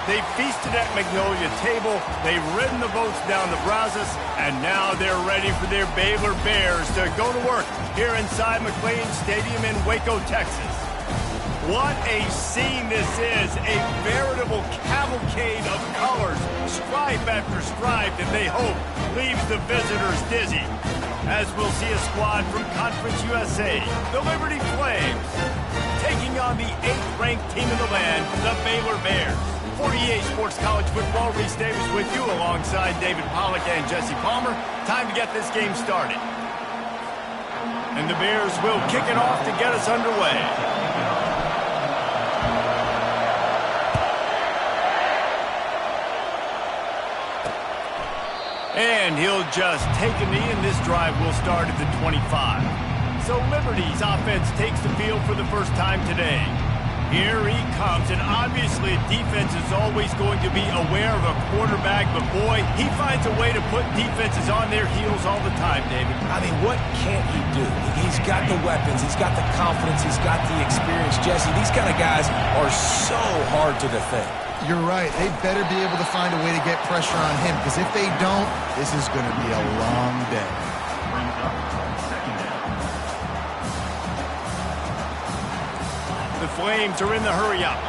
They feasted at Magnolia Table, they've ridden the boats down the Brazos, and now they're ready for their Baylor Bears to go to work here inside McLean Stadium in Waco, Texas. What a scene this is, a veritable cavalcade of colors, stripe after stripe, that they hope leaves the visitors dizzy. As we'll see a squad from Conference USA, the Liberty Flames, taking on the 8th-ranked team in the land, the Baylor Bears. 48 Sports College Football, Reese Davis with you alongside David Pollack and Jesse Palmer. Time to get this game started. And the Bears will kick it off to get us underway. And he'll just take a knee, and this drive will start at the 25. So Liberty's offense takes the field for the first time today. Here he comes, and obviously defense is always going to be aware of a quarterback, but boy, he finds a way to put defenses on their heels all the time, David. I mean, what can't he do? He's got the weapons, he's got the confidence, he's got the experience. Jesse, these kind of guys are so hard to defend. You're right. They better be able to find a way to get pressure on him, because if they don't, this is going to be a long day. The Flames are in the hurry-up.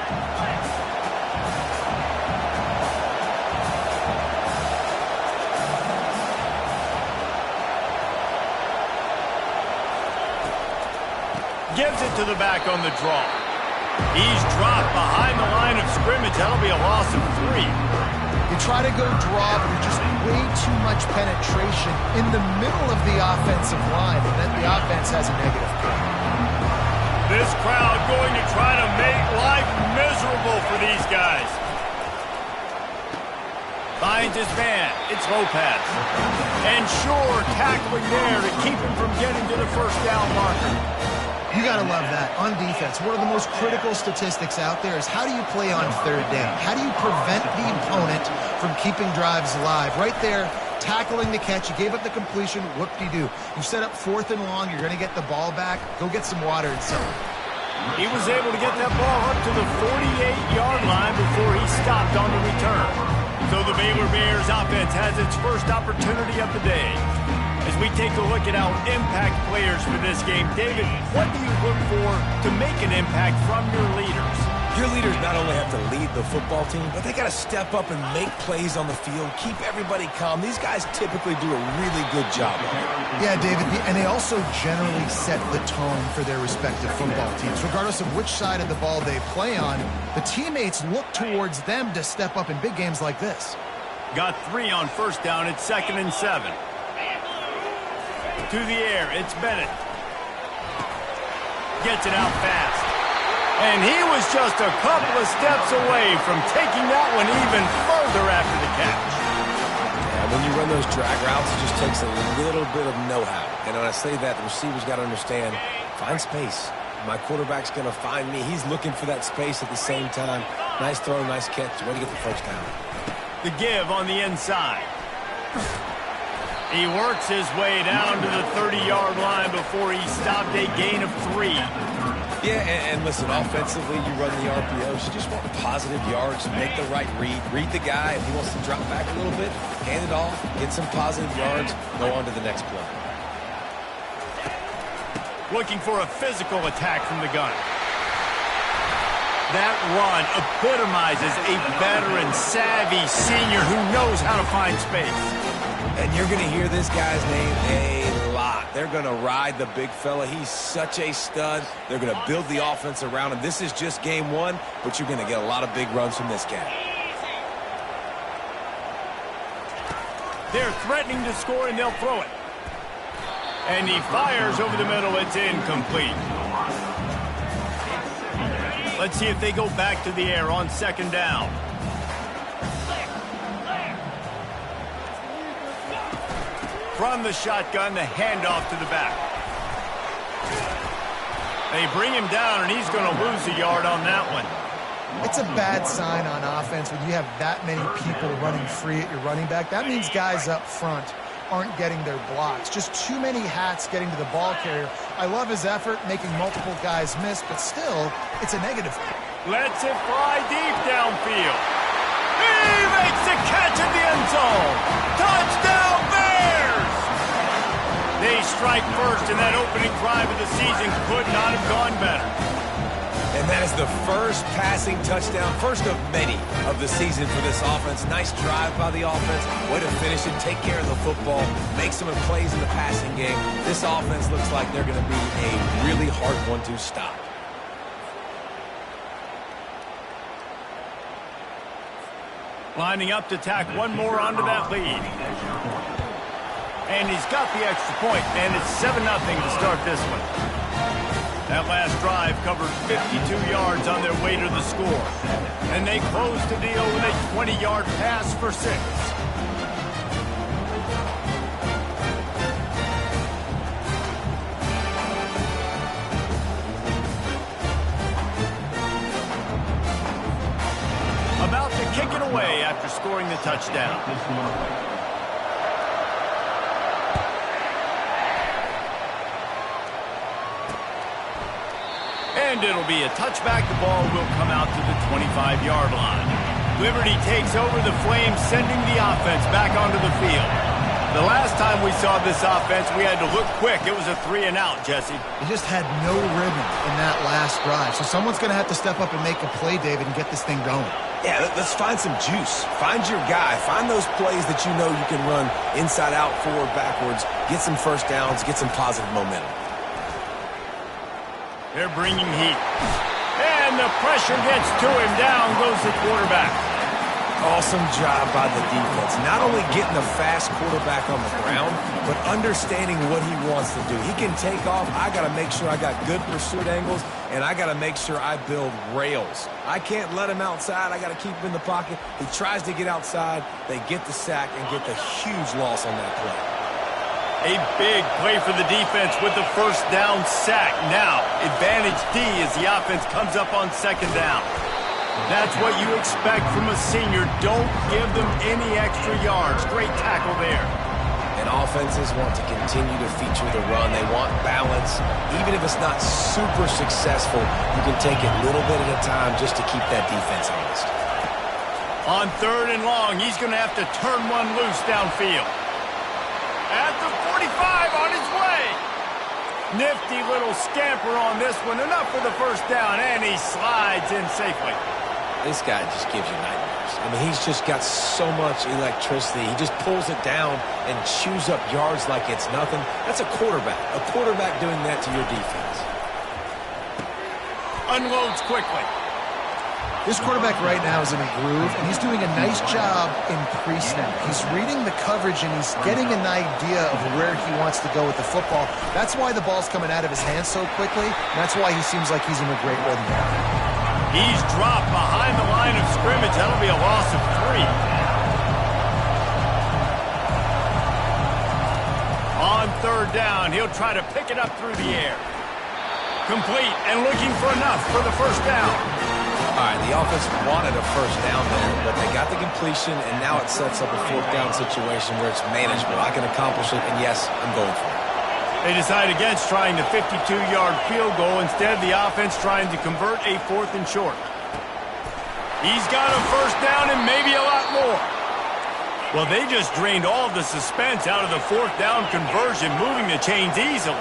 Gives it to the back on the draw. He's dropped behind the line of scrimmage. That'll be a loss of 3. You try to go draw, but there's just way too much penetration in the middle of the offensive line, and then the offense has a negative play. This crowd going to try to make life miserable for these guys. Finds his man. It's Lopez. And sure, tackling there to keep him from getting to the first down marker. You got to love that. On defense, one of the most critical statistics out there is how do you play on third down? How do you prevent the opponent from keeping drives alive? Right there, tackling the catch. You gave up the completion. Whoop-de-doo. You set up 4th and long. You're going to get the ball back. Go get some water and sell it. He was able to get that ball up to the 48-yard line before he stopped on the return. So the Baylor Bears offense has its first opportunity of the day. As we take a look at our impact players for this game, David, what do you look for to make an impact from your leaders? Your leaders not only have to lead the football team, but they got to step up and make plays on the field, keep everybody calm. These guys typically do a really good job of it. Yeah, David, and they also generally set the tone for their respective football teams. Regardless of which side of the ball they play on, the teammates look towards them to step up in big games like this. Got 3 on first down. It's 2nd and 7. To the air, it's Bennett. Gets it out fast. And he was just a couple of steps away from taking that one even further after the catch. Yeah, when you run those drag routes, it just takes a little bit of know-how. And when I say that, the receiver's got to understand, find space. My quarterback's going to find me. He's looking for that space at the same time. Nice throw, nice catch. Way to get the first down. The give on the inside. He works his way down to the 30-yard line before he stopped a gain of 3. Yeah, and listen, offensively, you run the RPOs. You just want positive yards, make the right read. Read the guy. If he wants to drop back a little bit, hand it off, get some positive yards, go on to the next play. Looking for a physical attack from the gun. That run epitomizes a veteran, savvy senior who knows how to find space. And you're going to hear this guy's name a lot. They're going to ride the big fella. He's such a stud. They're going to build the offense around him. This is just game 1, but you're going to get a lot of big runs from this guy. They're threatening to score, and they'll throw it. And he fires over the middle. It's incomplete. Let's see if they go back to the air on 2nd down. From the shotgun, the handoff to the back. They bring him down, and he's going to lose a yard on that one. It's a bad sign on offense when you have that many people running free at your running back. That means guys up front aren't getting their blocks. Just too many hats getting to the ball carrier. I love his effort, making multiple guys miss, but still, it's a negative. Lets it fly deep downfield. He makes the catch in the end zone. Touchdown, Bears! They strike first, and that opening drive of the season could not have gone better. And that is the first passing touchdown, first of many of the season for this offense. Nice drive by the offense. Way to finish it, take care of the football, make some plays in the passing game. This offense looks like they're going to be a really hard one to stop. Lining up to tack one more onto that lead. And he's got the extra point, and it's 7-0 to start this one. That last drive covered 52 yards on their way to the score. And they closed the deal with a 20-yard pass for 6. About to kick it away after scoring the touchdown. And it'll be a touchback. The ball will come out to the 25-yard line. Liberty takes over the Flames, sending the offense back onto the field. The last time we saw this offense, we had to look quick. It was a 3-and-out, Jesse. They just had no rhythm in that last drive. So someone's going to have to step up and make a play, David, and get this thing going. Yeah, let's find some juice. Find your guy. Find those plays that you know you can run inside out, forward, backwards. Get some first downs. Get some positive momentum. They're bringing heat. And the pressure gets to him. Down goes the quarterback. Awesome job by the defense. Not only getting a fast quarterback on the ground, but understanding what he wants to do. He can take off. I got to make sure I got good pursuit angles, and I got to make sure I build rails. I can't let him outside. I got to keep him in the pocket. He tries to get outside. They get the sack and get the huge loss on that play. A big play for the defense with the first down sack. Now, advantage D as the offense comes up on second down. That's what you expect from a senior. Don't give them any extra yards. Great tackle there. And offenses want to continue to feature the run. They want balance. Even if it's not super successful, you can take it little bit at a time just to keep that defense honest. On 3rd and long, he's going to have to turn one loose downfield. At the 45, on his way. Nifty little scamper on this one. Enough for the first down, and he slides in safely. This guy just gives you nightmares. I mean, he's just got so much electricity. He just pulls it down and chews up yards like it's nothing. That's a quarterback. A quarterback doing that to your defense. Unloads quickly. This quarterback right now is in a groove, and he's doing a nice job in pre-snap. He's reading the coverage, and he's getting an idea of where he wants to go with the football. That's why the ball's coming out of his hands so quickly, and that's why he seems like he's in a great rhythm. He's dropped behind the line of scrimmage. That'll be a loss of 3. On 3rd down, he'll try to pick it up through the air. Complete and looking for enough for the first down. All right, the offense wanted a first down there, but they got the completion, and now it sets up a 4th down situation where it's manageable. I can accomplish it, and yes, I'm going for it. They decide against trying the 52-yard field goal. Instead, the offense trying to convert a 4th and short. He's got a first down and maybe a lot more. Well, they just drained all of the suspense out of the 4th down conversion, moving the chains easily.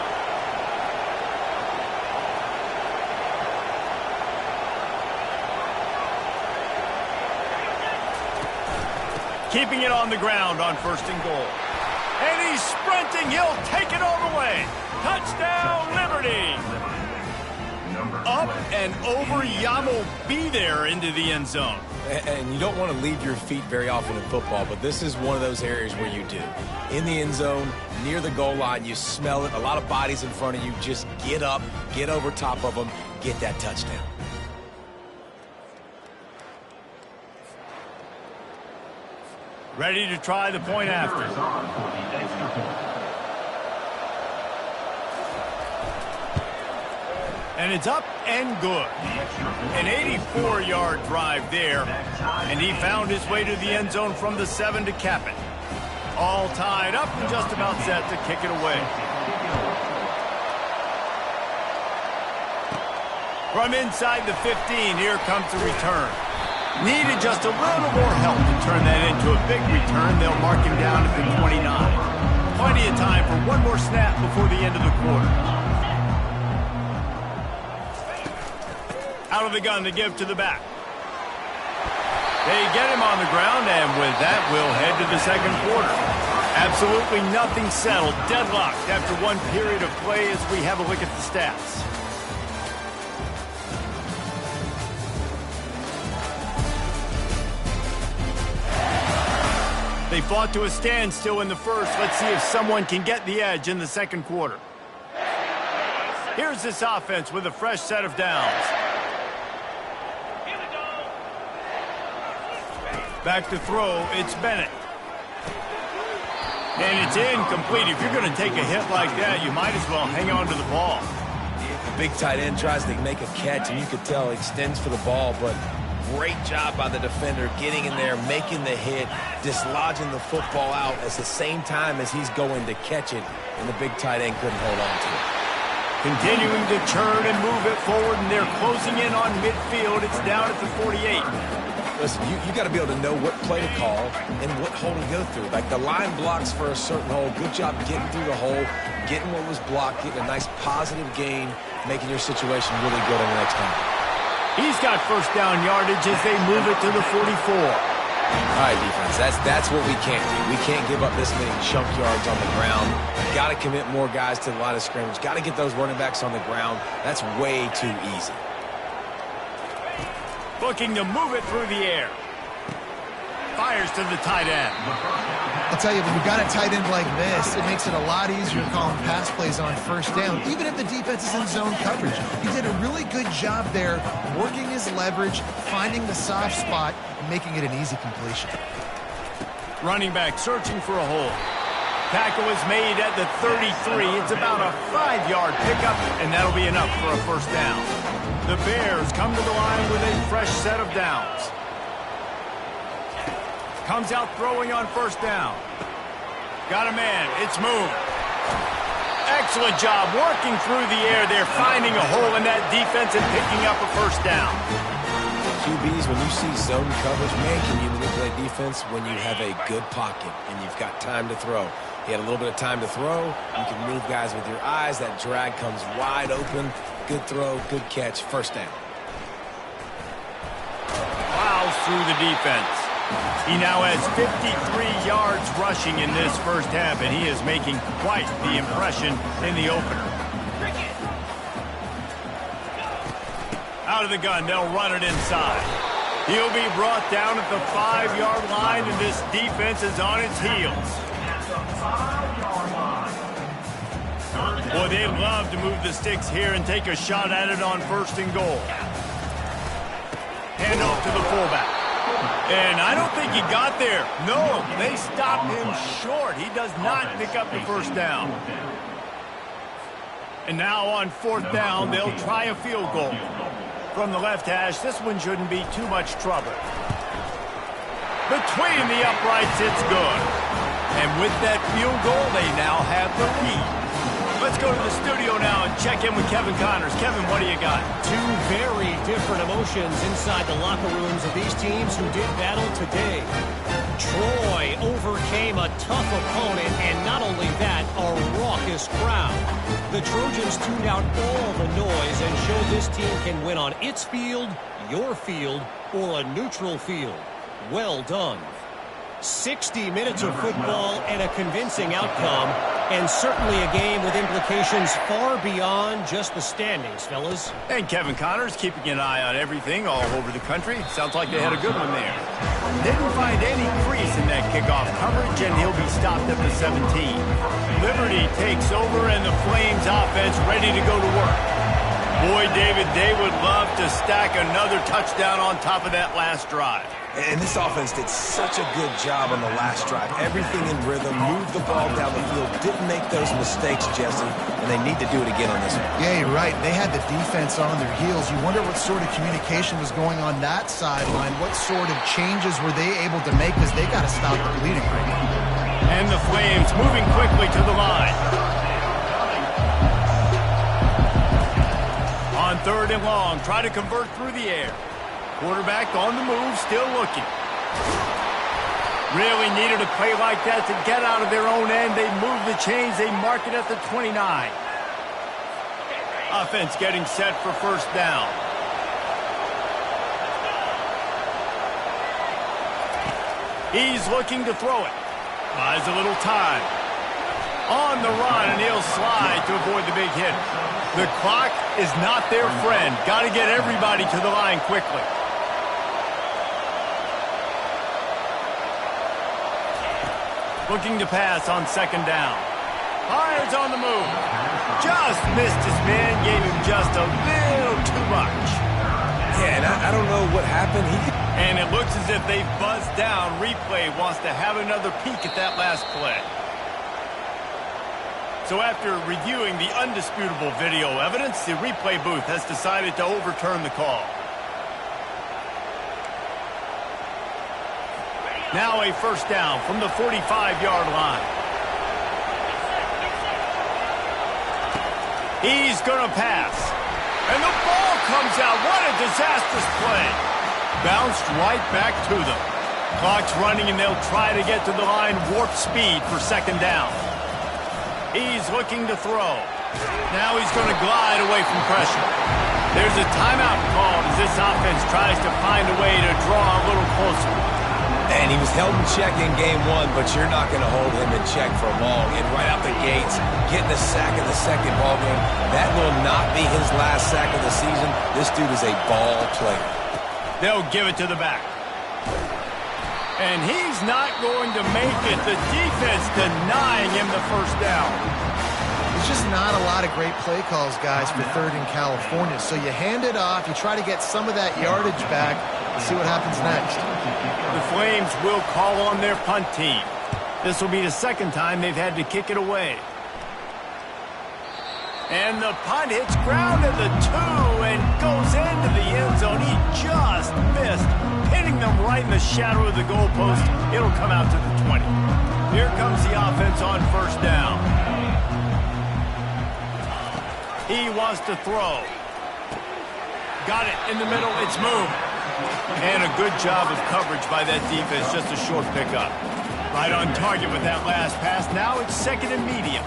Keeping it on the ground on 1st and goal. And he's sprinting. He'll take it all the way. Touchdown, Liberty. Up and over. Yamo be there into the end zone. And you don't want to leave your feet very often in football, but this is one of those areas where you do. In the end zone, near the goal line, you smell it. A lot of bodies in front of you. Just get up, get over top of them, get that touchdown. Ready to try the point after. And it's up and good. An 84-yard drive there. And he found his way to the end zone from the 7 to cap it. All tied up and just about set to kick it away. From inside the 15, here comes the return. Needed just a little more help to turn that into a big return. They'll mark him down at the 29. Plenty of time for one more snap before the end of the quarter. Out of the gun to give to the back. They get him on the ground, and with that, we'll head to the second quarter. Absolutely nothing settled. Deadlocked after one period of play as we have a look at the stats. They fought to a standstill in the first. Let's see if someone can get the edge in the second quarter. Here's this offense with a fresh set of downs. Back to throw, it's Bennett. And it's incomplete. If you're going to take a hit like that, you might as well hang on to the ball. The big tight end tries to make a catch, and you could tell he extends for the ball, but great job by the defender getting in there, making the hit, dislodging the football out at the same time as he's going to catch it, and the big tight end couldn't hold on to it. Continuing to churn and move it forward, and they're closing in on midfield. It's down at the 48. Listen, you got to be able to know what play to call and what hole to go through. Like the line blocks for a certain hole. Good job getting through the hole, getting what was blocked, getting a nice positive gain, making your situation really good on the next time. He's got first down yardage as they move it to the 44. All right, defense, that's what we can't do. We can't give up this many chunk yards on the ground. Got to commit more guys to the line of scrimmage. Got to get those running backs on the ground. That's way too easy. Looking to move it through the air. Fires to the tight end. I'll tell you, when you've got a tight end like this, it makes it a lot easier to call pass plays on first down, even if the defense is in zone coverage. He did a really good job there, working his leverage, finding the soft spot, and making it an easy completion. Running back searching for a hole. Tackle is made at the 33. It's about a 5-yard pickup, and that'll be enough for a first down. The Bears come to the line with a fresh set of downs. Comes out throwing on first down. Got a man. It's moved. Excellent job working through the air. They're finding a hole in that defense and picking up a first down. QBs, when you see zone coverage, man, can you manipulate defense when you have a good pocket and you've got time to throw. He had a little bit of time to throw. You can move guys with your eyes. That drag comes wide open. Good throw, good catch, first down. Plows through the defense. He now has 53 yards rushing in this first half, and he is making quite the impression in the opener. Out of the gun, they'll run it inside. He'll be brought down at the 5-yard line, and this defense is on its heels. Boy, they love to move the sticks here and take a shot at it on first and goal. Hand off to the fullback. And I don't think he got there. No, they stopped him short. He does not pick up the first down. And now on fourth down, they'll try a field goal. From the left hash, this one shouldn't be too much trouble. Between the uprights, it's good. And with that field goal, they now have the lead. Let's go to the studio now and check in with Kevin Connors. Kevin, what do you got? Two very different emotions inside the locker rooms of these teams who did battle today. Troy overcame a tough opponent, and not only that, a raucous crowd. The Trojans tuned out all the noise and showed this team can win on its field, your field, or a neutral field. Well done. 60 minutes of football and a convincing outcome, and certainly a game with implications far beyond just the standings, fellas. And Kevin Connors keeping an eye on everything all over the country. Sounds like they had a good one there. Didn't find any crease in that kickoff coverage, and he'll be stopped at the 17. Liberty takes over, and the Flames offense ready to go to work. Boy, David, they would love to stack another touchdown on top of that last drive. And this offense did such a good job on the last drive. Everything in rhythm, moved the ball down the field, didn't make those mistakes, Jesse, and they need to do it again on this one. Yeah, you're right. They had the defense on their heels. You wonder what sort of communication was going on that sideline. What sort of changes were they able to make, because they got to stop the bleeding right now. And the Flames moving quickly to the line. On third and long, try to convert through the air. Quarterback on the move, still looking. Really needed a play like that to get out of their own end. They move the chains. They mark it at the 29. Offense getting set for first down. He's looking to throw it. Buys a little time. On the run, and he'll slide to avoid the big hit. The clock is not their friend. Got to get everybody to the line quickly. Looking to pass on second down. Fires on the move. Just missed his man. Gave him just a little too much. Yeah, and I don't know what happened. And it looks as if they've buzzed down. Replay wants to have another peek at that last play. So after reviewing the undisputable video evidence, the replay booth has decided to overturn the call. Now a first down from the 45-yard line. He's going to pass. And the ball comes out. What a disastrous play. Bounced right back to them. Clock's running, and they'll try to get to the line warp speed for second down. He's looking to throw. Now he's going to glide away from pressure. There's a timeout called as this offense tries to find a way to draw a little closer. And he was held in check in game one, but you're not going to hold him in check for long. And right out the gates, getting a sack in the second ball game, that will not be his last sack of the season. This dude is a ball player. They'll give it to the back. And he's not going to make it. The defense denying him the first down. There's just not a lot of great play calls, guys, for third in California. So you hand it off, you try to get some of that yardage back, and see what happens next. The Flames will call on their punt team. This will be the second time they've had to kick it away. And the punt hits ground at the 2 and goes into the end zone. He just missed, hitting them right in the shadow of the goalpost. It'll come out to the 20. Here comes the offense on first down. He wants to throw. Got it in the middle. It's moved. And a good job of coverage by that defense. Just a short pickup. Right on target with that last pass. Now it's second and medium.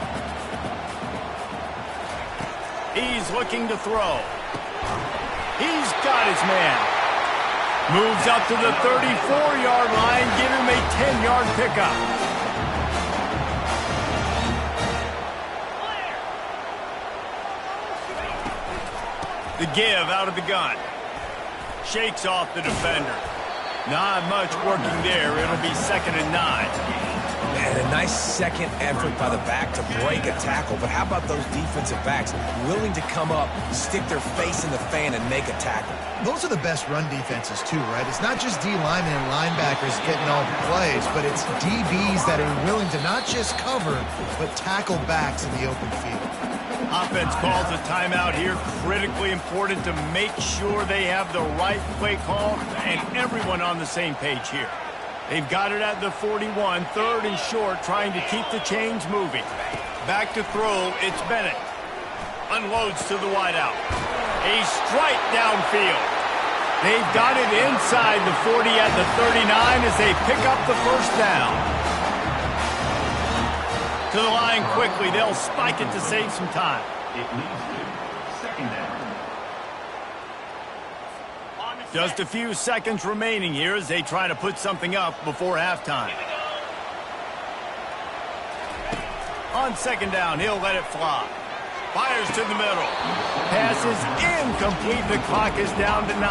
He's looking to throw. He's got his man. Moves up to the 34-yard line. Give him a 10-yard pickup. The give out of the gun. Shakes off the defender. Not much working there. It'll be second and 9. And a nice second effort by the back to break a tackle. But how about those defensive backs willing to come up, stick their face in the fan, and make a tackle? Those are the best run defenses, too, right? It's not just D linemen and linebackers getting all the plays, but it's DBs that are willing to not just cover, but tackle backs in the open field. Offense calls a timeout here. Critically important to make sure they have the right play call and everyone on the same page here. They've got it at the 41, third and short, trying to keep the chains moving. Back to throw, it's Bennett. Unloads to the wideout. A strike downfield. They've got it inside the 40 at the 39 as they pick up the first down. To the line quickly. They'll spike it to save some time. It leads to second down. Just a few seconds remaining here as they try to put something up before halftime. On second down, he'll let it fly. Fires to the middle. Pass is incomplete. The clock is down to 9.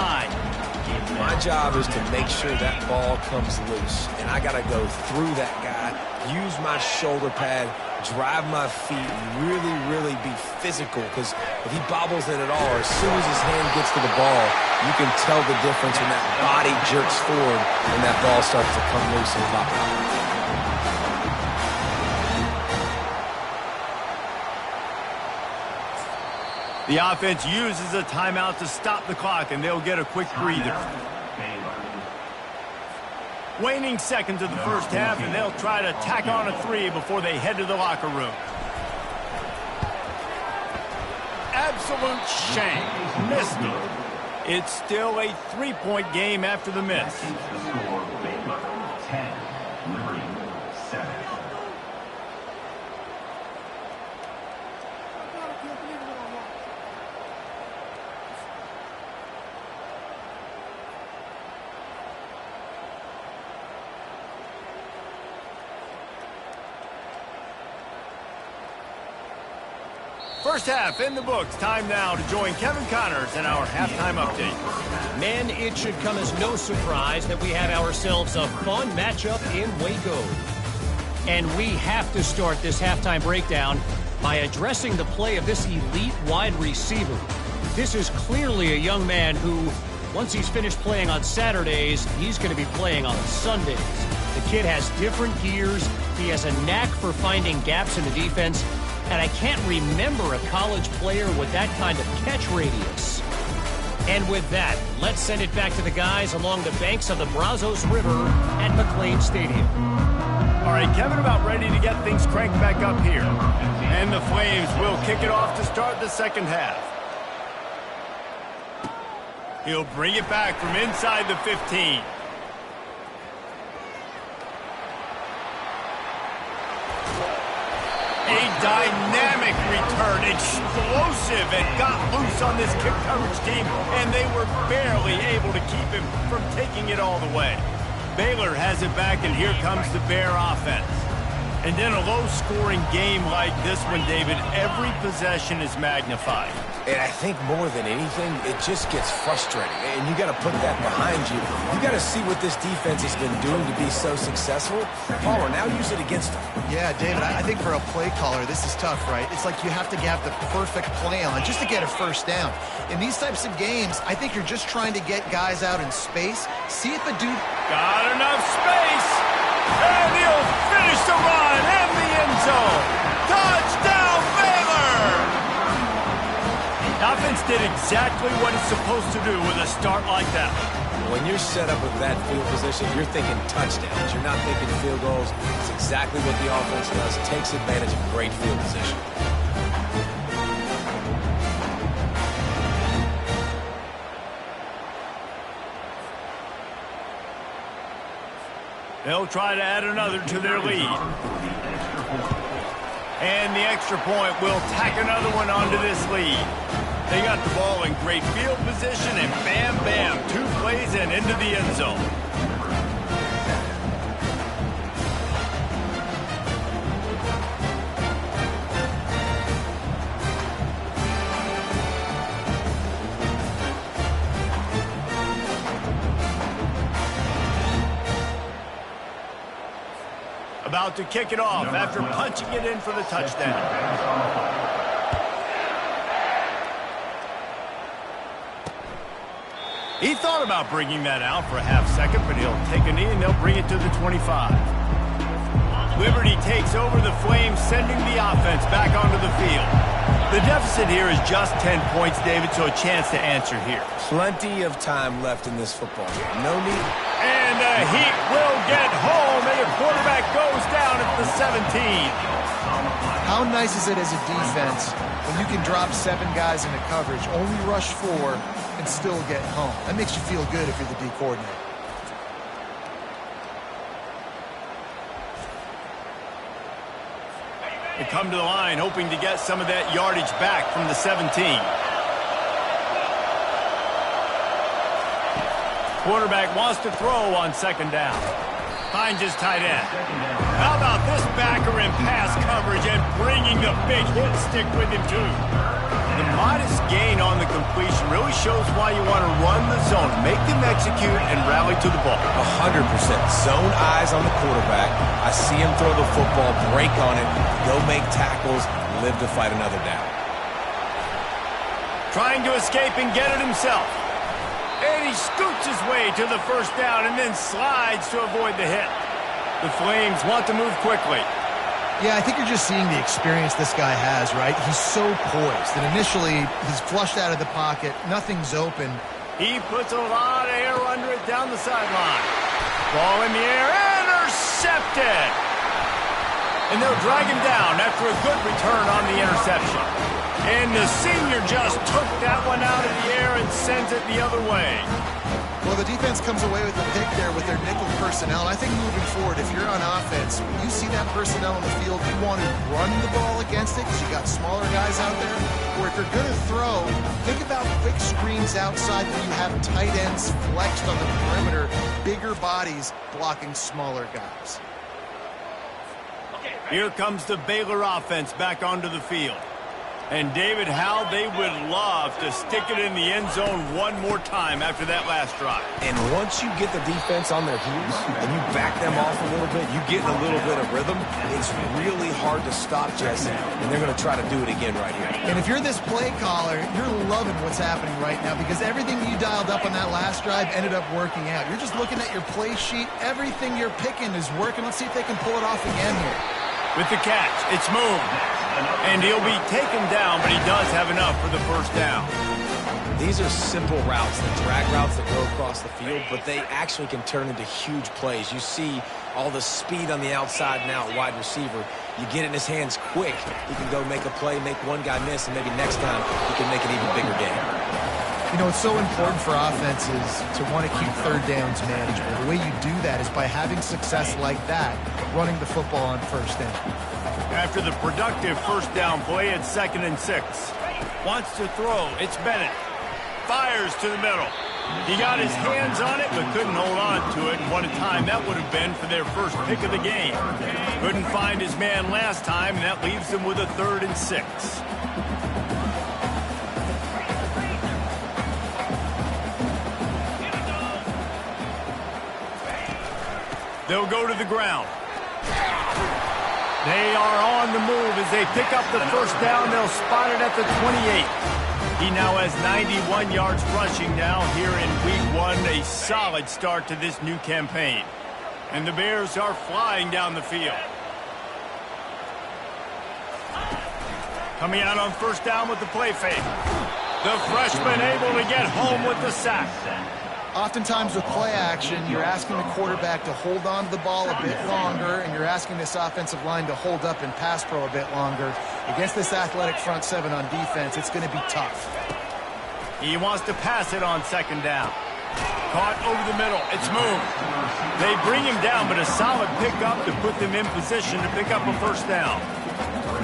My job is to make sure that ball comes loose. And I got to go through that guy, use my shoulder pad, drive my feet, and really be physical. Because if he bobbles it at all, or as soon as his hand gets to the ball, you can tell the difference when that body jerks forward and that ball starts to come loose and pop out. The offense uses a timeout to stop the clock, and they'll get a quick breather. Waning seconds of the first half, and they'll try to tack on a 3 before they head to the locker room. Absolute shame. Missed it. It's still a 3-point game after the miss. The score, Baylor 10, Liberty 7. First half in the books. Time now to join Kevin Connors in our halftime update. Men, it should come as no surprise that we have ourselves a fun matchup in Waco. And we have to start this halftime breakdown by addressing the play of this elite wide receiver. This is clearly a young man who, once he's finished playing on Saturdays, he's going to be playing on Sundays. The kid has different gears. He has a knack for finding gaps in the defense. And I can't remember a college player with that kind of catch radius. And with that, let's send it back to the guys along the banks of the Brazos River at McLean Stadium. All right, Kevin, about ready to get things cranked back up here. And the Flames will kick it off to start the second half. He'll bring it back from inside the 15. A dynamic return, explosive, and got loose on this kick coverage team, and they were barely able to keep him from taking it all the way. Baylor has it back, and here comes the Bear offense. And in a low-scoring game like this one, David, every possession is magnified. And I think more than anything, it just gets frustrating. And you got to put that behind you. You got to see what this defense has been doing to be so successful. Paul, now use it against them. Yeah, David, I think for a play caller, this is tough, right? It's like you have to have the perfect play on just to get a first down. In these types of games, I think you're just trying to get guys out in space. See if a dude... Got enough space! And he'll finish the run in the end zone. Touchdown, Baylor! The offense did exactly what it's supposed to do with a start like that. When you're set up with that field position, you're thinking touchdowns. You're not thinking field goals. It's exactly what the offense does. Takes advantage of great field position. They'll try to add another to their lead. And the extra point will tack another one onto this lead. They got the ball in great field position, and bam, bam, 2 plays and into the end zone. About to kick it off after punching it in for the touchdown. He thought about bringing that out for a half second, but he'll take a knee and they'll bring it to the 25. Liberty takes over the Flames, sending the offense back onto the field. The deficit here is just 10 points, David, so a chance to answer here. Plenty of time left in this football game. No need. And the Heat will get home, and the quarterback goes down at the 17. How nice is it as a defense when you can drop 7 guys into coverage, only rush 4, and still get home? That makes you feel good if you're the D coordinator. They come to the line hoping to get some of that yardage back from the 17. Quarterback wants to throw on second down. Finds his tight end. How about this backer in pass coverage and bringing the big hit stick with him too? The modest gain on the completion really shows why you want to run the zone, make them execute, and rally to the ball. 100%. Zone eyes on the quarterback. I see him throw the football, break on it, go make tackles, live to fight another down. Trying to escape and get it himself. And he scoots his way to the first down and then slides to avoid the hit. The Flames want to move quickly. Yeah, I think you're just seeing the experience this guy has, right? He's so poised. And initially, he's flushed out of the pocket. Nothing's open. He puts a lot of air under it down the sideline. Ball in the air, intercepted. And they'll drag him down after a good return on the interception. And the senior just took that one out of the air and sends it the other way. Well, the defense comes away with a pick there with their nickel personnel. And I think moving forward, if you're on offense, when you see that personnel on the field, you want to run the ball against it because you got smaller guys out there. Or if you're going to throw, think about quick screens outside where you have tight ends flexed on the perimeter, bigger bodies blocking smaller guys. Here comes the Baylor offense back onto the field. And David, how they would love to stick it in the end zone one more time after that last drive. And once you get the defense on their heels and you back them off a little bit, you get in a little bit of rhythm, it's really hard to stop, Jesse. And they're going to try to do it again right here. And if you're this play caller, you're loving what's happening right now because everything you dialed up on that last drive ended up working out. You're just looking at your play sheet. Everything you're picking is working. Let's see if they can pull it off again here. With the catch, it's moved. And he'll be taken down, but he does have enough for the first down. These are simple routes, the drag routes that go across the field, but they actually can turn into huge plays. You see all the speed on the outside now at wide receiver. You get it in his hands quick. He can go make a play, make one guy miss, and maybe next time he can make an even bigger game. You know, it's so important for offenses to want to keep third downs manageable. The way you do that is by having success like that, running the football on first down. After the productive first down play, it's 2nd and 6. Wants to throw. It's Bennett. Fires to the middle. He got his hands on it, but couldn't hold on to it. And what a time that would have been for their first pick of the game. Couldn't find his man last time, and that leaves him with a 3rd and 6. They'll go to the ground. They are on the move as they pick up the first down. They'll spot it at the 28. He now has 91 yards rushing now here in Week 1. A solid start to this new campaign. And the Bears are flying down the field. Coming out on first down with the play fake. The freshman able to get home with the sack. Oftentimes with play action, you're asking the quarterback to hold on to the ball a bit longer, and you're asking this offensive line to hold up in pass pro a bit longer. Against this athletic front seven on defense, it's going to be tough. He wants to pass it on 2nd down. Caught over the middle. It's moved. They bring him down, but a solid pickup to put them in position to pick up a first down.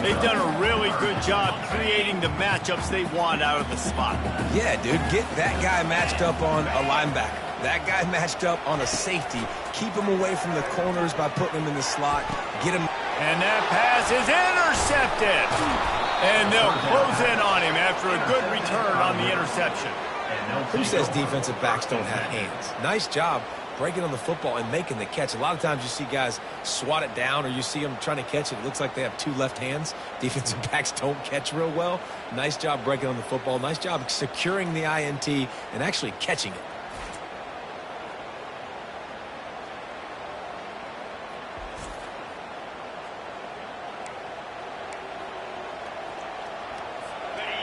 They've done a really good job creating the matchups they want out of the spot. Yeah, dude, get that guy matched up on a linebacker. That guy matched up on a safety. Keep him away from the corners by putting him in the slot. Get him. And that pass is intercepted. And they'll close in on him after a good return on the interception. Who says defensive backs don't have hands? Nice job breaking on the football and making the catch. A lot of times you see guys swat it down or you see them trying to catch it. It looks like they have 2 left hands. Defensive backs don't catch real well. Nice job breaking on the football. Nice job securing the INT and actually catching it.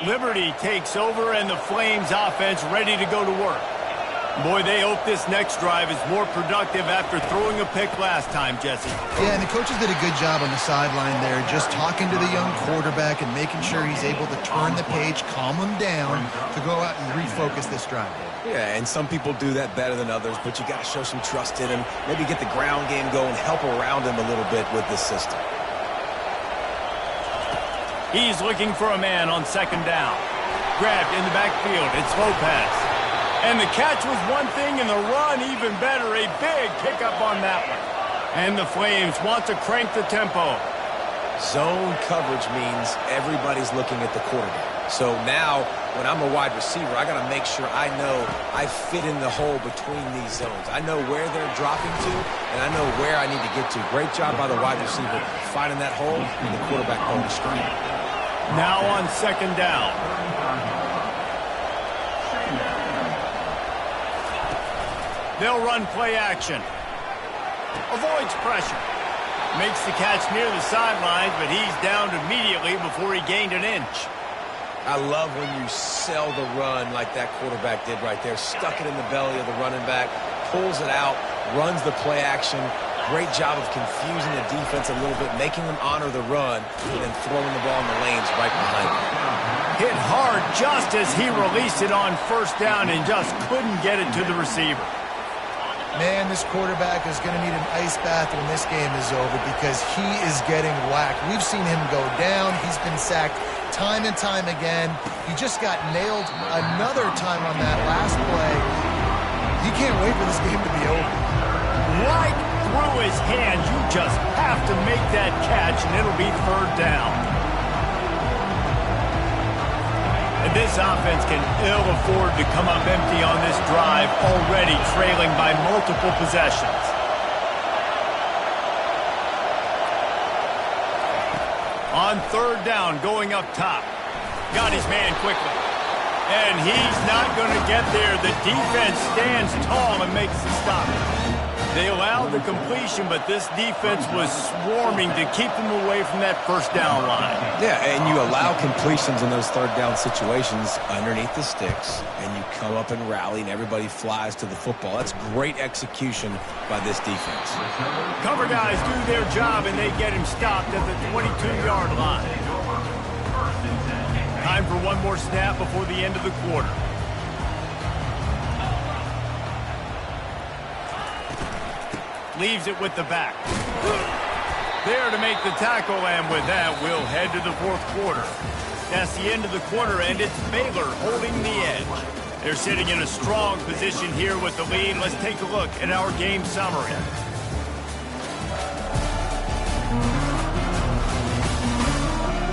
Liberty takes over and the Flames offense ready to go to work. Boy, they hope this next drive is more productive after throwing a pick last time, Jesse. Yeah, and the coaches did a good job on the sideline there, just talking to the young quarterback and making sure he's able to turn the page, calm him down to go out and refocus this drive. Yeah, and some people do that better than others, but you got to show some trust in him. Maybe get the ground game going, help around him a little bit with this system. He's looking for a man on 2nd down. Grabbed in the backfield. It's Lopez. And the catch was one thing, and the run even better. A big pickup on that one. And the Flames want to crank the tempo. Zone coverage means everybody's looking at the quarterback. So now, when I'm a wide receiver, I got to make sure I know I fit in the hole between these zones. I know where they're dropping to, and I know where I need to get to. Great job by the wide receiver finding that hole, and the quarterback going to strike. Now on 2nd down. They'll run play action. Avoids pressure. Makes the catch near the sidelines, but he's downed immediately before he gained an inch. I love when you sell the run like that quarterback did right there. Stuck it in the belly of the running back, pulls it out, runs the play action. Great job of confusing the defense a little bit, making them honor the run, and then throwing the ball in the lanes right behind them. Hit hard just as he released it on first down and just couldn't get it to the receiver. Man, this quarterback is going to need an ice bath when this game is over because he is getting whacked. We've seen him go down. He's been sacked time and time again. He just got nailed another time on that last play. He can't wait for this game to be over. Right through his hands. You just have to make that catch, and it'll be third down. And this offense can ill afford to come up empty on this drive, already trailing by multiple possessions. On third down, going up top. Got his man quickly. And he's not going to get there. The defense stands tall and makes the stop. They allowed the completion, but this defense was swarming to keep them away from that first down line. Yeah, and you allow completions in those third down situations underneath the sticks, and you come up and rally, and everybody flies to the football. That's great execution by this defense. Cover guys do their job, and they get him stopped at the 22-yard line. Time for one more snap before the end of the quarter. Leaves it with the back. There to make the tackle, and with that, we'll head to the fourth quarter. That's the end of the quarter, and it's Baylor holding the edge. They're sitting in a strong position here with the lead. Let's take a look at our game summary.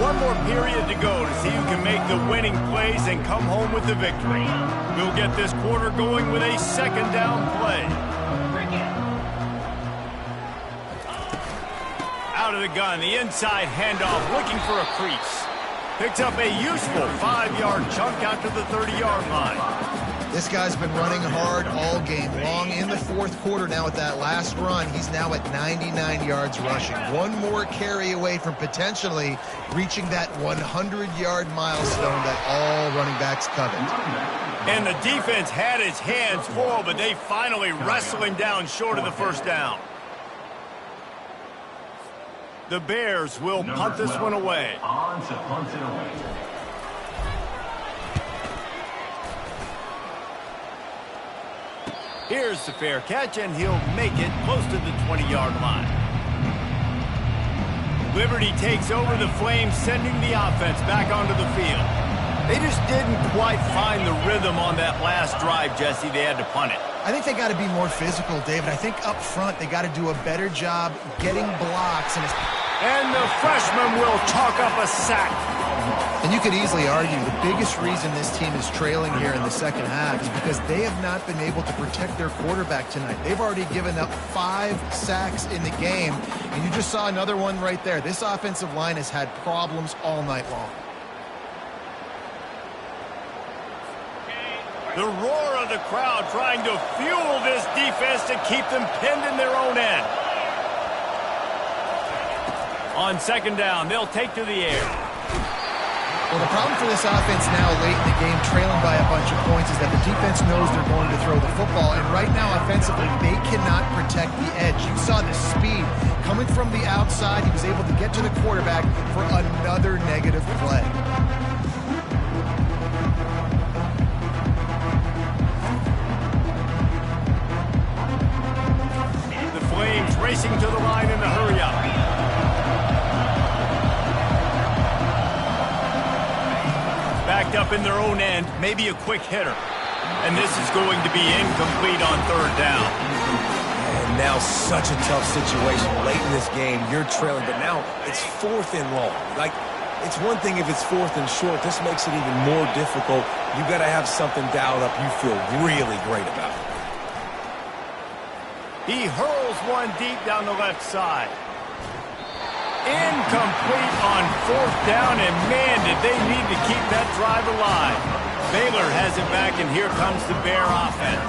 One more period to go to see who can make the winning plays and come home with the victory. We'll get this quarter going with a second down play. Out of the gun, the inside handoff, looking for a crease. Picks up a useful 5-yard chunk out to the 30-yard line. This guy's been running hard all game long. In the fourth quarter now with that last run, he's now at 99 yards rushing. One more carry away from potentially reaching that 100-yard milestone that all running backs covet. And the defense had his hands full, but they finally wrestle him down short of the first down. The Bears will punt this one away. On to punt it away. Here's the fair catch, and he'll make it close to the 20-yard line. Liberty takes over the Flames, sending the offense back onto the field. They just didn't quite find the rhythm on that last drive, Jesse. They had to punt it. I think they got to be more physical, David. I think up front they got to do a better job getting blocks. And the freshman will chalk up a sack. And you could easily argue the biggest reason this team is trailing here in the second half is because they have not been able to protect their quarterback tonight. They've already given up 5 sacks in the game, and you just saw another one right there. This offensive line has had problems all night long. The roar of the crowd trying to fuel this defense to keep them pinned in their own end. On second down, they'll take to the air. Well, the problem for this offense now late in the game, trailing by a bunch of points, is that the defense knows they're going to throw the football. And right now, offensively, they cannot protect the edge. You saw the speed coming from the outside. He was able to get to the quarterback for another negative play. The Flames racing to the line in the hurry-up. Backed up in their own end, maybe a quick hitter. And this is going to be incomplete on third down. And now such a tough situation late in this game. You're trailing, but now it's 4th and long. Like, it's one thing if it's 4th and short. This makes it even more difficult. You got to have something dialed up you feel really great about. He hurls one deep down the left side. Incomplete on 4th down, and man, did they need to keep that drive alive. Baylor has it back, and here comes the Bear offense.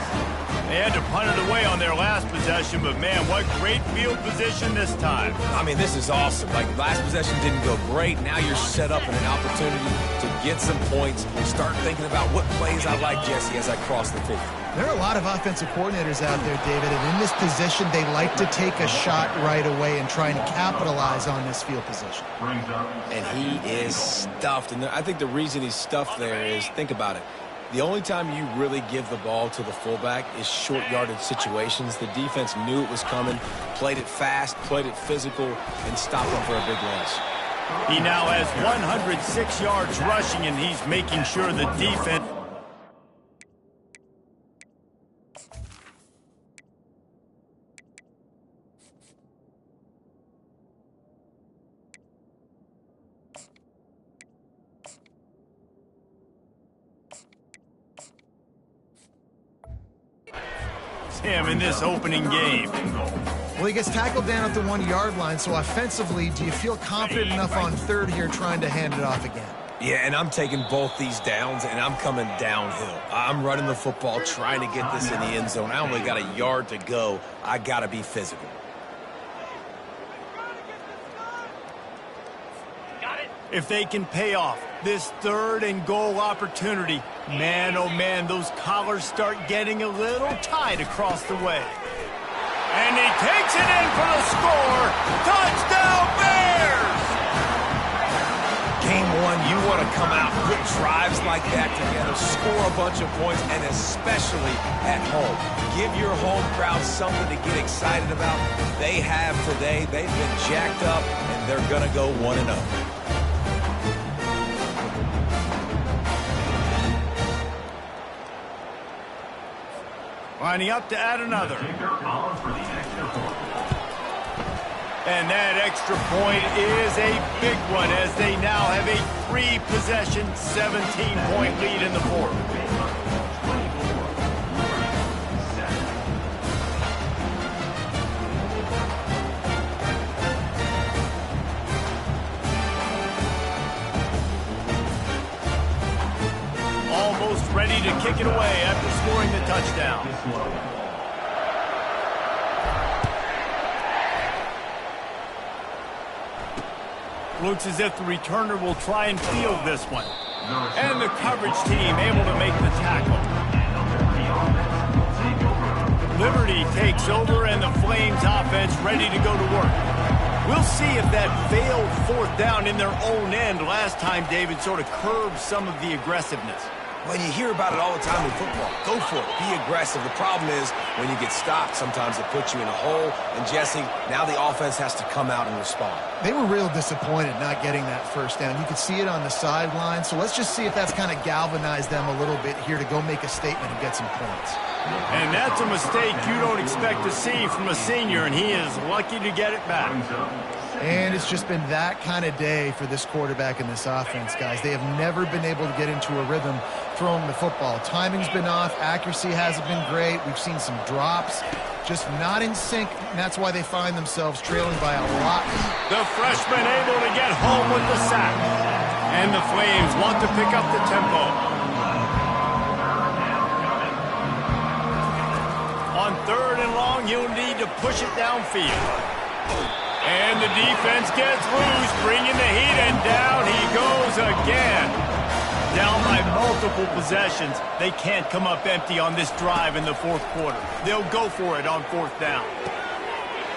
They had to punt it away on their last possession, but man, what great field position this time. I mean, this is awesome. Like, last possession didn't go great. Now you're set up in an opportunity to get some points. Start thinking about what plays I like, Jesse, as I cross the field. There are a lot of offensive coordinators out there, David, and in this position, they like to take a shot right away and try and capitalize on this field position. And he is stuffed. And I think the reason he's stuffed there is, think about it. The only time you really give the ball to the fullback is short yardage situations. The defense knew it was coming, played it fast, played it physical, and stopped him for a big loss. He now has 106 yards rushing, and he's making sure the defense... him in this opening game. Well, he gets tackled down at the 1-yard line, so offensively, do you feel confident enough on third here trying to hand it off again? Yeah, and I'm taking both these downs, and I'm coming downhill. I'm running the football, trying to get this in the end zone. I only got a yard to go. I got to be physical. If they can pay off this 3rd and goal opportunity, man, oh man, those collars start getting a little tight across the way. And he takes it in for the score. Touchdown, Bears! Game 1, you want to come out, put drives like that together, score a bunch of points, and especially at home. Give your home crowd something to get excited about. They have today. They've been jacked up, and they're going to go 1-0. Lining up to add another. And that extra point is a big one as they now have a 3-possession, 17-point lead in the 4th. Almost ready to kick it away after scoring the touchdown. Looks as if the returner will try and field this one. And the coverage team able to make the tackle. Liberty takes over and the Flames offense ready to go to work. We'll see if that failed 4th down in their own end last time, David, sort of curbed some of the aggressiveness. Well, you hear about it all the time in football. Go for it. Be aggressive. The problem is when you get stopped, sometimes it puts you in a hole. And, Jesse, now the offense has to come out and respond. They were real disappointed not getting that 1st down. You could see it on the sideline. So let's just see if that's kind of galvanized them a little bit here to go make a statement and get some points. And that's a mistake you don't expect to see from a senior, and he is lucky to get it back. And it's just been that kind of day for this quarterback and this offense, guys. They have never been able to get into a rhythm throwing the football. Timing's been off. Accuracy hasn't been great. We've seen some drops. Just not in sync, and that's why they find themselves trailing by a lot. The freshman able to get home with the sack. And the Flames want to pick up the tempo. On 3rd and long, you'll need to push it downfield. And the defense gets loose, bringing the heat, and down he goes again. Down by multiple possessions. They can't come up empty on this drive in the 4th quarter. They'll go for it on 4th down.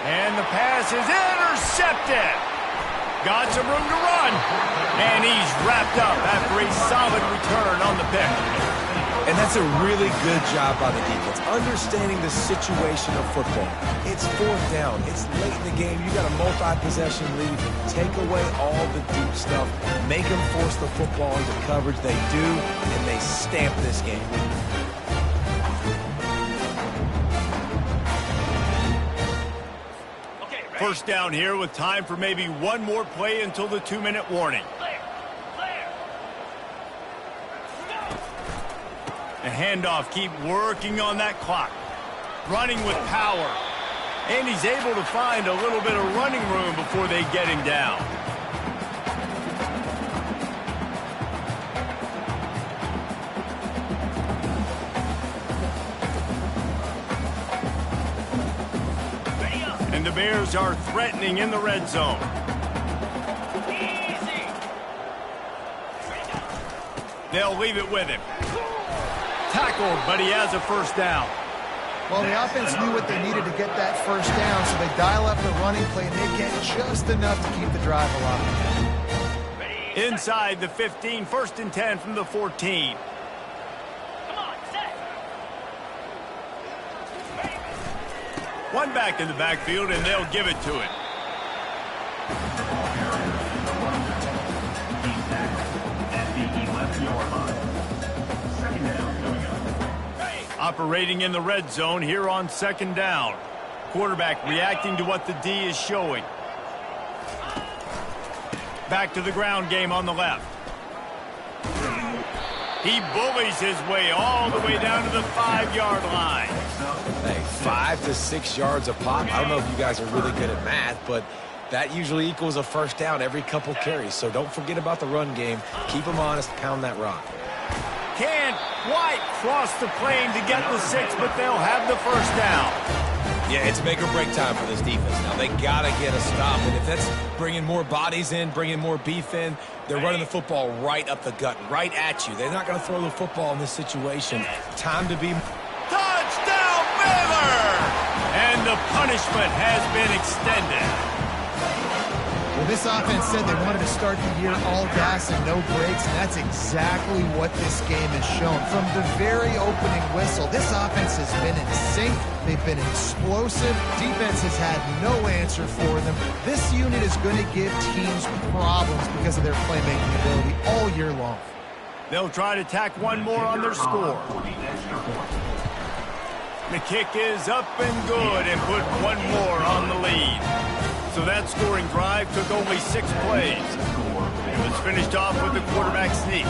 And the pass is intercepted. Got some room to run. And he's wrapped up after a solid return on the pick. And that's a really good job by the defense, understanding the situation of football. It's 4th down. It's late in the game. You got a multi-possession lead. Take away all the deep stuff. Make them force the football into coverage. They do, and they stamp this game. First down here with time for maybe one more play until the 2-minute warning. The handoff, keep working on that clock. Running with power. And he's able to find a little bit of running room before they get him down. Bears are threatening in the red zone. They'll leave it with him. Tackled, but he has a first down. Well, the offense knew what they needed to get that first down, so they dial up the running play, and they get just enough to keep the drive alive. Inside the 15, 1st and 10 from the 14. One back in the backfield, and they'll give it to him. Operating in the red zone here on 2nd down. Quarterback reacting to what the D is showing. Back to the ground game on the left. He bullies his way all the way down to the 5-yard line. Hey, 5 to 6 yards a pop. I don't know if you guys are really good at math, but that usually equals a first down every couple carries. So don't forget about the run game. Keep them honest, pound that rock. Can't quite cross the plane to get the 6, but they'll have the first down. Yeah, it's make or break time for this defense now. They got to get a stop, and if that's bringing more bodies in, bringing more beef in, they're running the football right up the gut, right at you. They're not going to throw the football in this situation. Time to be... Touchdown, Baylor! And the punishment has been extended. Well, this offense said they wanted to start the year all gas and no brakes, and that's exactly what this game has shown. From the very opening whistle, this offense has been in sync. They've been explosive. Defense has had no answer for them. This unit is going to give teams problems because of their playmaking ability all year long. They'll try to tack one more on their score. The kick is up and good and put one more on the lead. So that scoring drive took only 6 plays. It was finished off with the quarterback sneak.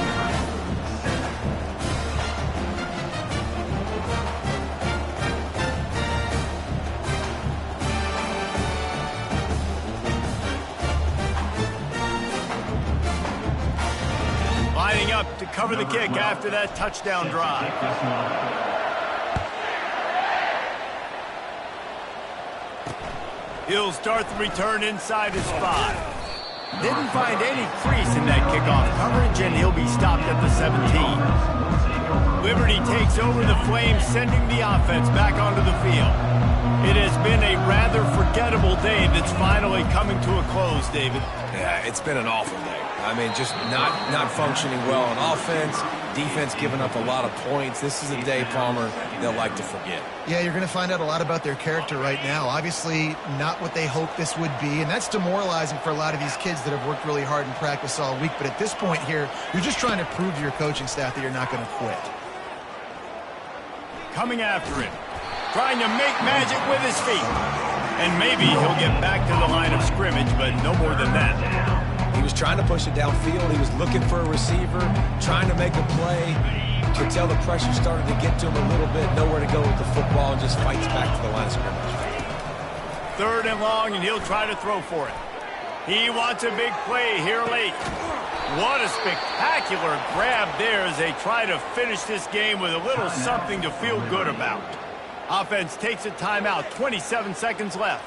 Lining up to cover the kick after that touchdown drive. He'll start the return inside his 5. Didn't find any crease in that kickoff coverage, and he'll be stopped at the 17. Liberty takes over the Flames, sending the offense back onto the field. It has been a rather forgettable day that's finally coming to a close, David. Yeah, it's been an awful day. I mean, just not functioning well on offense. Defense giving up a lot of points. This is a day, Palmer, they'll like to forget. Yeah, you're going to find out a lot about their character right now. Obviously, not what they hoped this would be, and that's demoralizing for a lot of these kids that have worked really hard in practice all week. But at this point here, you're just trying to prove to your coaching staff that you're not going to quit. Coming after him, trying to make magic with his feet. And maybe he'll get back to the line of scrimmage, but no more than that. He was trying to push it downfield. He was looking for a receiver, trying to make a play. Could tell the pressure started to get to him a little bit. Nowhere to go with the football, and just fights back to the line of scrimmage. 3rd and long, and he'll try to throw for it. He wants a big play here late. What a spectacular grab there as they try to finish this game with a little something to feel good about. Offense takes a timeout, 27 seconds left.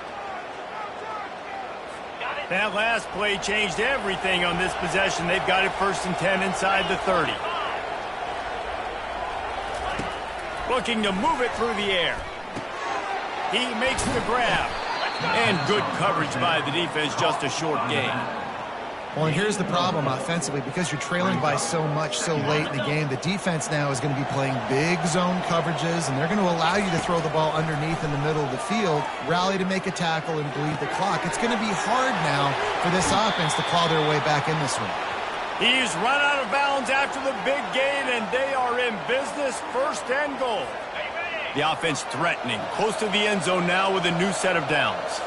That last play changed everything on this possession. They've got it 1st and 10 inside the 30. Looking to move it through the air. He makes the grab. And good coverage by the defense, just a short gain. Well, and here's the problem offensively. Because you're trailing by so much so late in the game, the defense now is going to be playing big zone coverages, and they're going to allow you to throw the ball underneath in the middle of the field, rally to make a tackle, and bleed the clock. It's going to be hard now for this offense to claw their way back in this one. He's run out of bounds after the big gain, and they are in business, 1st and goal. The offense threatening, close to the end zone now with a new set of downs.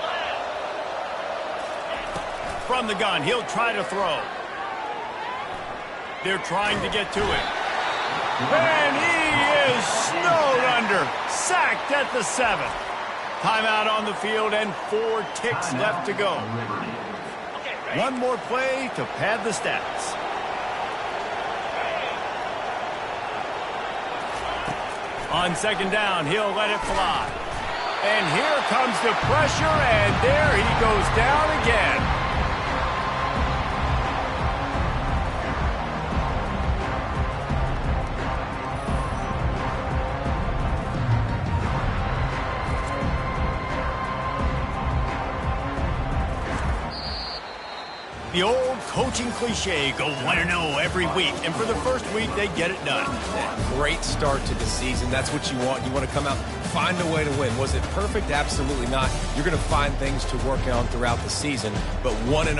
From the gun, he'll try to throw. They're trying to get to him. And he is snowed under, sacked at the 7th. Timeout on the field and 4 ticks left to go. One more play to pad the stats. On 2nd down, he'll let it fly. And here comes the pressure, and there he goes down again. The old coaching cliche, go 1-0 every week, and for the first week, they get it done. Great start to the season. That's what you want. You want to come out, find a way to win. Was it perfect? Absolutely not. You're going to find things to work on throughout the season, but 1-0,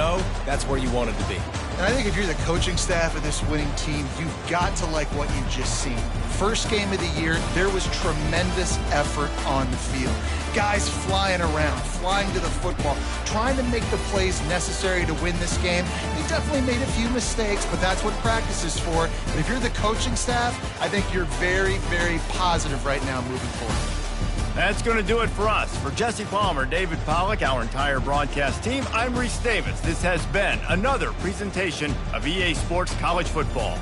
that's where you wanted to be. And I think if you're the coaching staff of this winning team, you've got to like what you've just seen. First game of the year, there was tremendous effort on the field. Guys flying around, flying to the football, trying to make the plays necessary to win this game. They definitely made a few mistakes, but that's what practice is for. And if you're the coaching staff, I think you're very, very positive right now moving forward. That's going to do it for us. For Jesse Palmer, David Pollack, our entire broadcast team, I'm Reese Davis. This has been another presentation of EA Sports College Football.